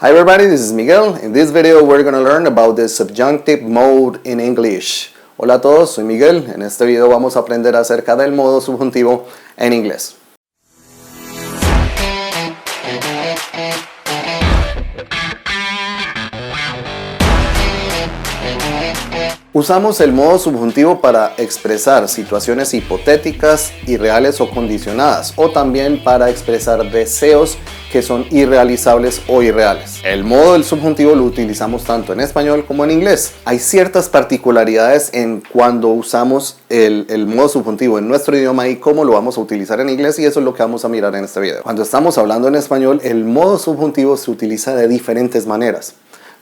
Hi everybody, this is Miguel. In this video we're going to learn about the subjunctive mode in English. Hola a todos, soy Miguel. En este video vamos a aprender acerca del modo subjuntivo en inglés. Usamos el modo subjuntivo para expresar situaciones hipotéticas, irreales o condicionadas, o también para expresar deseos que son irrealizables o irreales. El modo del subjuntivo lo utilizamos tanto en español como en inglés. Hay ciertas particularidades en cuando usamos el modo subjuntivo en nuestro idioma y cómo lo vamos a utilizar en inglés, y eso es lo que vamos a mirar en este video. Cuando estamos hablando en español, el modo subjuntivo se utiliza de diferentes maneras.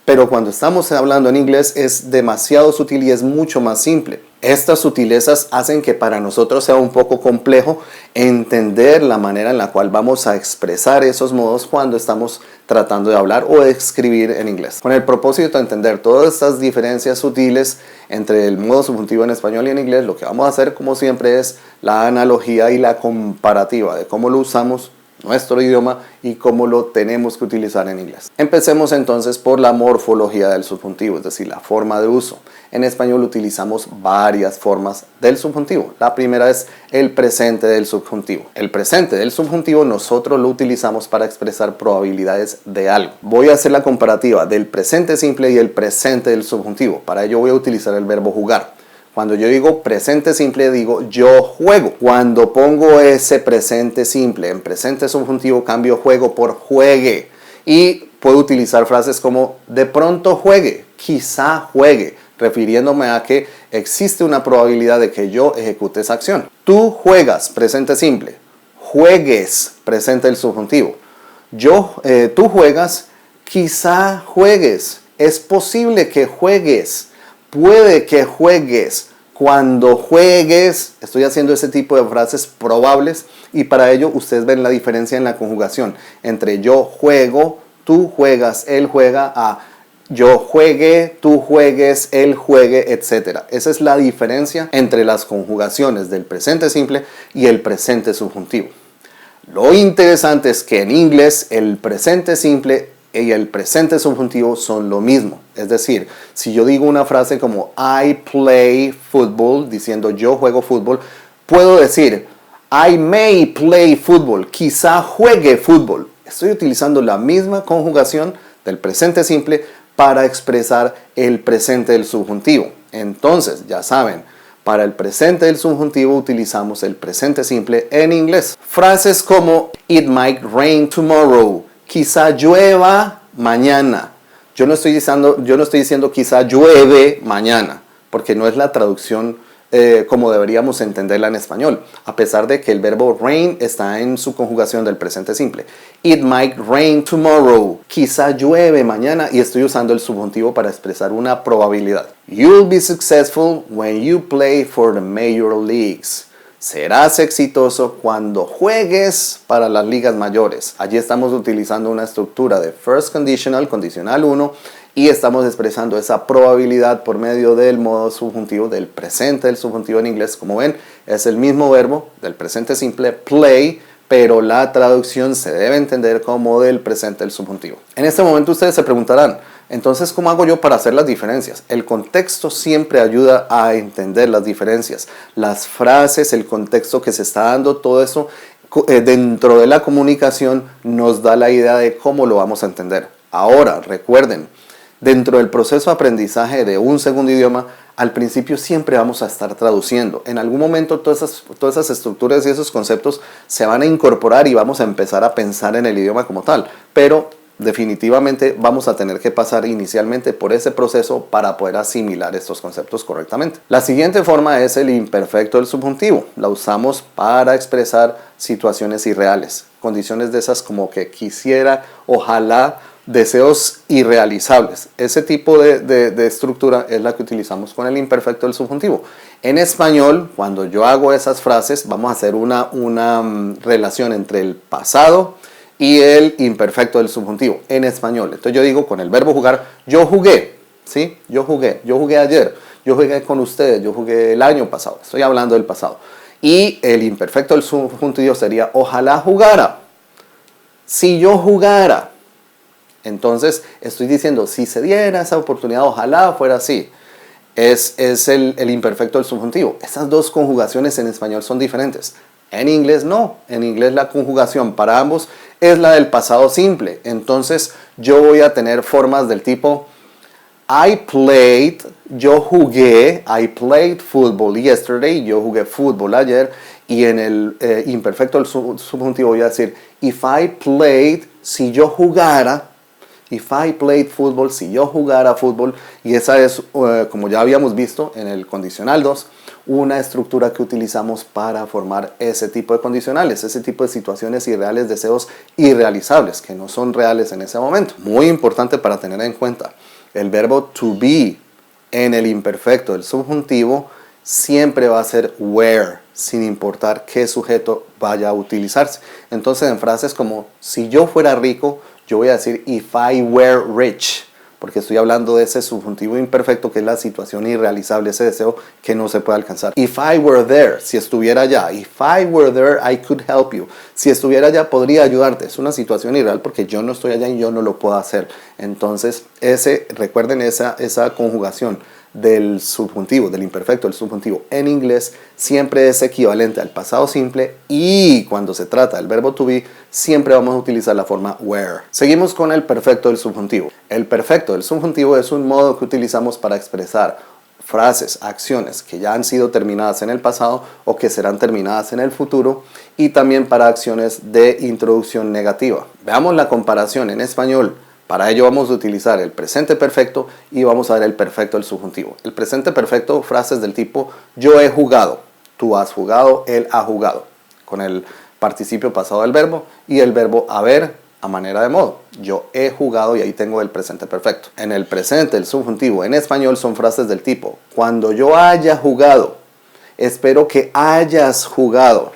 Pero cuando estamos hablando en inglés es demasiado sutil y es mucho más simple. Estas sutilezas hacen que para nosotros sea un poco complejo entender la manera en la cual vamos a expresar esos modos cuando estamos tratando de hablar o de escribir en inglés. Con el propósito de entender todas estas diferencias sutiles entre el modo subjuntivo en español y en inglés, lo que vamos a hacer, como siempre, es la analogía y la comparativa de cómo lo usamos nuestro idioma y cómo lo tenemos que utilizar en inglés. Empecemos entonces por la morfología del subjuntivo, es decir, la forma de uso. En español utilizamos varias formas del subjuntivo. La primera es el presente del subjuntivo. El presente del subjuntivo nosotros lo utilizamos para expresar probabilidades de algo. Voy a hacer la comparativa del presente simple y el presente del subjuntivo. Para ello voy a utilizar el verbo jugar. Cuando yo digo presente simple, digo yo juego. Cuando pongo ese presente simple en presente subjuntivo, cambio juego por juegue. Y puedo utilizar frases como de pronto juegue, quizá juegue, refiriéndome a que existe una probabilidad de que yo ejecute esa acción. Tú juegas, presente simple. Juegues, presente del subjuntivo. Tú juegas, quizá juegues. Es posible que juegues. Puede que juegues. Cuando juegues, estoy haciendo ese tipo de frases probables, y para ello ustedes ven la diferencia en la conjugación entre yo juego, tú juegas, él juega, a yo juegue, tú juegues, él juegue, etc. Esa es la diferencia entre las conjugaciones del presente simple y el presente subjuntivo. Lo interesante es que en inglés el presente simple y el presente subjuntivo son lo mismo. Es decir, si yo digo una frase como I play football, diciendo yo juego fútbol, puedo decir I may play football, quizá juegue fútbol. Estoy utilizando la misma conjugación del presente simple para expresar el presente del subjuntivo. Entonces, ya saben, para el presente del subjuntivo utilizamos el presente simple en inglés. Frases como it might rain tomorrow, quizá llueva mañana. Yo no estoy diciendo quizá llueve mañana, porque no es la traducción como deberíamos entenderla en español, a pesar de que el verbo rain está en su conjugación del presente simple. It might rain tomorrow, quizá llueve mañana, y estoy usando el subjuntivo para expresar una probabilidad. You'll be successful when you play for the major leagues. Serás exitoso cuando juegues para las ligas mayores. Allí estamos utilizando una estructura de first conditional, condicional 1, y estamos expresando esa probabilidad por medio del modo subjuntivo del presente del subjuntivo en inglés. Como ven, es el mismo verbo del presente simple, play, pero la traducción se debe entender como del presente del subjuntivo. En este momento ustedes se preguntarán, entonces, ¿cómo hago yo para hacer las diferencias? El contexto siempre ayuda a entender las diferencias. Las frases, el contexto que se está dando, todo eso dentro de la comunicación nos da la idea de cómo lo vamos a entender. Ahora, recuerden, dentro del proceso de aprendizaje de un segundo idioma, al principio siempre vamos a estar traduciendo. En algún momento todas esas estructuras y esos conceptos se van a incorporar y vamos a empezar a pensar en el idioma como tal. Pero definitivamente vamos a tener que pasar inicialmente por ese proceso para poder asimilar estos conceptos correctamente. La siguiente forma es el imperfecto del subjuntivo. La usamos para expresar situaciones irreales, condiciones de esas como que quisiera, ojalá, deseos irrealizables. Ese tipo de estructura es la que utilizamos con el imperfecto del subjuntivo. En español, cuando yo hago esas frases, vamos a hacer una relación entre el pasado y el imperfecto del subjuntivo en español. Entonces yo digo con el verbo jugar, yo jugué, ¿sí? Yo jugué ayer, yo jugué con ustedes, yo jugué el año pasado, estoy hablando del pasado. Y el imperfecto del subjuntivo sería ojalá jugara, si yo jugara. Entonces estoy diciendo, si se diera esa oportunidad, ojalá fuera así. Es el imperfecto del subjuntivo. Estas dos conjugaciones en español son diferentes. En inglés no. En inglés la conjugación para ambos es la del pasado simple. Entonces yo voy a tener formas del tipo I played, yo jugué, I played football yesterday, yo jugué fútbol ayer. Y en el imperfecto del subjuntivo voy a decir if I played, si yo jugara. If I played football, si yo jugara fútbol, y esa es, como ya habíamos visto en el condicional 2, una estructura que utilizamos para formar ese tipo de condicionales, ese tipo de situaciones irreales, deseos irrealizables, que no son reales en ese momento. Muy importante para tener en cuenta, el verbo to be en el imperfecto del subjuntivo siempre va a ser were, sin importar qué sujeto vaya a utilizarse. Entonces en frases como, si yo fuera rico, yo voy a decir if I were rich, porque estoy hablando de ese subjuntivo imperfecto que es la situación irrealizable, ese deseo que no se puede alcanzar. If I were there, si estuviera allá. If I were there, I could help you. Si estuviera allá, podría ayudarte. Es una situación irreal porque yo no estoy allá y yo no lo puedo hacer. Entonces, recuerden esa conjugación del subjuntivo, del imperfecto del subjuntivo en inglés siempre es equivalente al pasado simple, y cuando se trata del verbo to be siempre vamos a utilizar la forma were. Seguimos con el perfecto del subjuntivo. El perfecto del subjuntivo es un modo que utilizamos para expresar frases, acciones que ya han sido terminadas en el pasado o que serán terminadas en el futuro, y también para acciones de introducción negativa. Veamos la comparación en español. Para ello vamos a utilizar el presente perfecto y vamos a ver el perfecto del subjuntivo. El presente perfecto, frases del tipo yo he jugado, tú has jugado, él ha jugado, con el participio pasado del verbo y el verbo haber a manera de modo. Yo he jugado, y ahí tengo el presente perfecto. En el presente el subjuntivo en español son frases del tipo cuando yo haya jugado, espero que hayas jugado.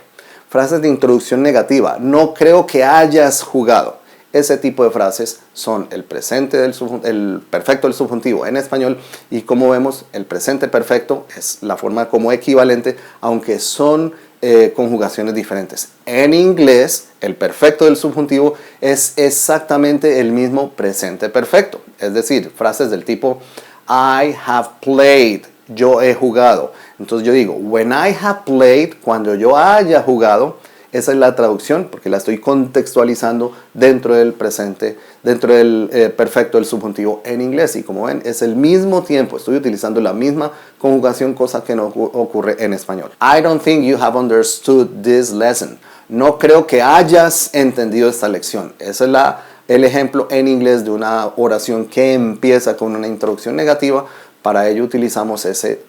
Frases de introducción negativa, no creo que hayas jugado. Ese tipo de frases son el presente el perfecto del subjuntivo en español, y como vemos el presente perfecto es la forma como equivalente, aunque son conjugaciones diferentes. En inglés el perfecto del subjuntivo es exactamente el mismo presente perfecto, es decir, frases del tipo I have played, yo he jugado. Entonces yo digo when I have played, cuando yo haya jugado. Esa es la traducción porque la estoy contextualizando dentro del presente, dentro del perfecto del subjuntivo en inglés. Y como ven, es el mismo tiempo, estoy utilizando la misma conjugación, cosa que no ocurre en español. I don't think you have understood this lesson. No creo que hayas entendido esta lección. Ese es el ejemplo en inglés de una oración que empieza con una introducción negativa. Para ello utilizamos ese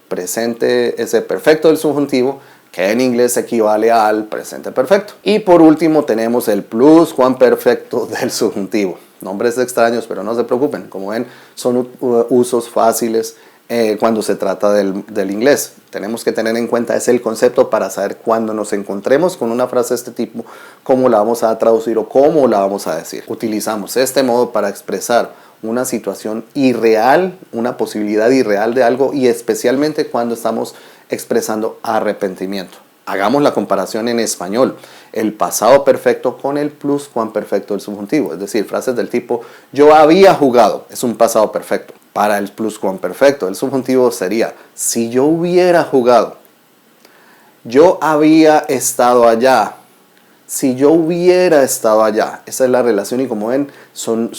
perfecto del subjuntivo, que en inglés equivale al presente perfecto. Y por último tenemos el pluscuamperfecto del subjuntivo. Nombres extraños, pero no se preocupen. Como ven, son usos fáciles cuando se trata del inglés. Tenemos que tener en cuenta el concepto para saber cuando nos encontremos con una frase de este tipo, cómo la vamos a traducir o cómo la vamos a decir. Utilizamos este modo para expresar una situación irreal, una posibilidad irreal de algo, y especialmente cuando estamos expresando arrepentimiento. Hagamos la comparación en español, el pasado perfecto con el pluscuamperfecto del subjuntivo, es decir, frases del tipo yo había jugado, es un pasado perfecto. Para el pluscuamperfecto del subjuntivo sería si yo hubiera jugado, yo había estado allá, si yo hubiera estado allá. Esa es la relación, y como ven son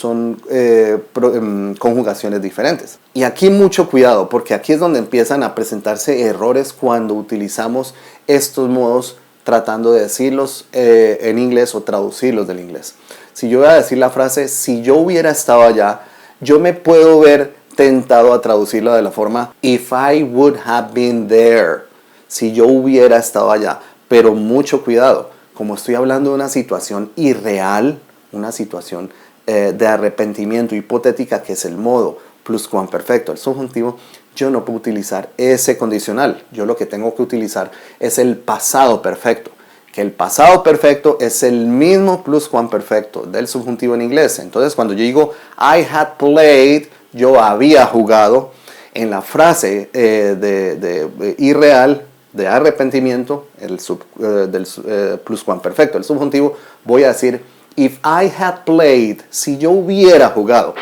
conjugaciones diferentes. Y aquí mucho cuidado, porque aquí es donde empiezan a presentarse errores cuando utilizamos estos modos tratando de decirlos en inglés o traducirlos del inglés. Si yo voy a decir la frase si yo hubiera estado allá, yo me puedo ver tentado a traducirla de la forma if I would have been there, si yo hubiera estado allá. Pero mucho cuidado, como estoy hablando de una situación irreal, una situación de arrepentimiento hipotética, que es el modo pluscuamperfecto, el subjuntivo, yo no puedo utilizar ese condicional. Yo lo que tengo que utilizar es el pasado perfecto, que el pasado perfecto es el mismo pluscuamperfecto del subjuntivo en inglés. Entonces cuando yo digo I had played, yo había jugado, en la frase irreal, de arrepentimiento, del pluscuamperfecto, el subjuntivo, voy a decir If I had played, si yo hubiera jugado.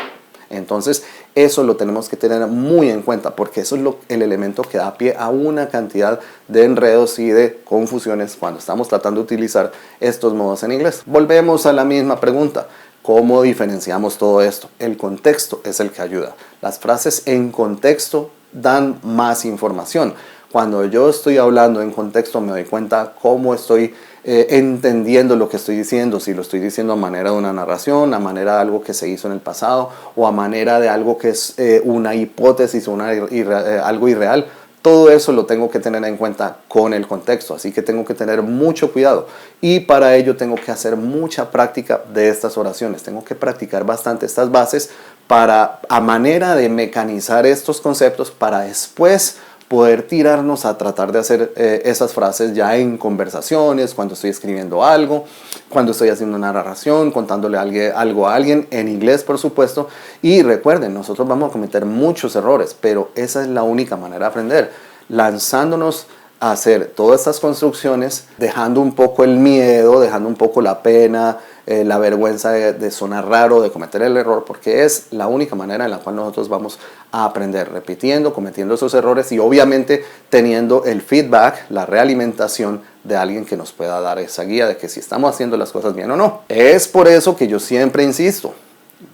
Entonces, eso lo tenemos que tener muy en cuenta porque eso es el elemento que da pie a una cantidad de enredos y de confusiones cuando estamos tratando de utilizar estos modos en inglés. Volvemos a la misma pregunta. ¿Cómo diferenciamos todo esto? El contexto es el que ayuda. Las frases en contexto dan más información. Cuando yo estoy hablando en contexto me doy cuenta cómo estoy entendiendo lo que estoy diciendo, si lo estoy diciendo a manera de una narración, a manera de algo que se hizo en el pasado o a manera de algo que es una hipótesis o algo irreal. Todo eso lo tengo que tener en cuenta con el contexto, así que tengo que tener mucho cuidado y para ello tengo que hacer mucha práctica de estas oraciones. Tengo que practicar bastante estas bases a manera de mecanizar estos conceptos para después poder tirarnos a tratar de hacer esas frases ya en conversaciones, cuando estoy escribiendo algo, cuando estoy haciendo una narración, contándole algo a alguien, en inglés por supuesto. Y recuerden, nosotros vamos a cometer muchos errores, pero esa es la única manera de aprender, lanzándonos a hacer todas estas construcciones, dejando un poco el miedo, dejando un poco la pena, la vergüenza de sonar raro, de cometer el error, porque es la única manera en la cual nosotros vamos a aprender, repitiendo, cometiendo esos errores y obviamente teniendo el feedback, la realimentación de alguien que nos pueda dar esa guía de que si estamos haciendo las cosas bien o no. Es por eso que yo siempre insisto,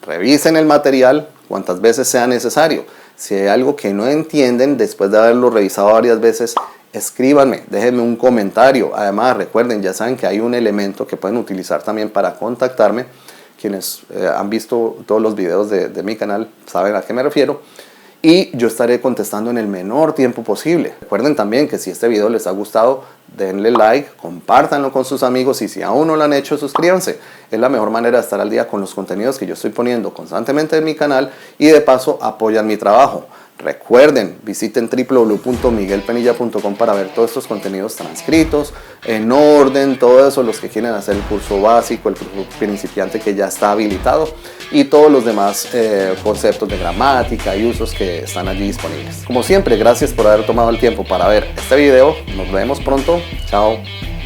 revisen el material cuantas veces sea necesario. Si hay algo que no entienden, después de haberlo revisado varias veces, escríbanme, déjenme un comentario. Además, recuerden, ya saben que hay un elemento que pueden utilizar también para contactarme. Quienes han visto todos los videos de mi canal saben a qué me refiero. Y yo estaré contestando en el menor tiempo posible. Recuerden también que si este video les ha gustado, denle like, compártanlo con sus amigos y si aún no lo han hecho, suscríbanse. Es la mejor manera de estar al día con los contenidos que yo estoy poniendo constantemente en mi canal y de paso apoyan mi trabajo. Recuerden, visiten www.miguelpenilla.com para ver todos estos contenidos transcritos, en orden, todo eso, los que quieren hacer el curso básico, el curso principiante que ya está habilitado y todos los demás conceptos de gramática y usos que están allí disponibles. Como siempre, gracias por haber tomado el tiempo para ver este video. Nos vemos pronto. Chao.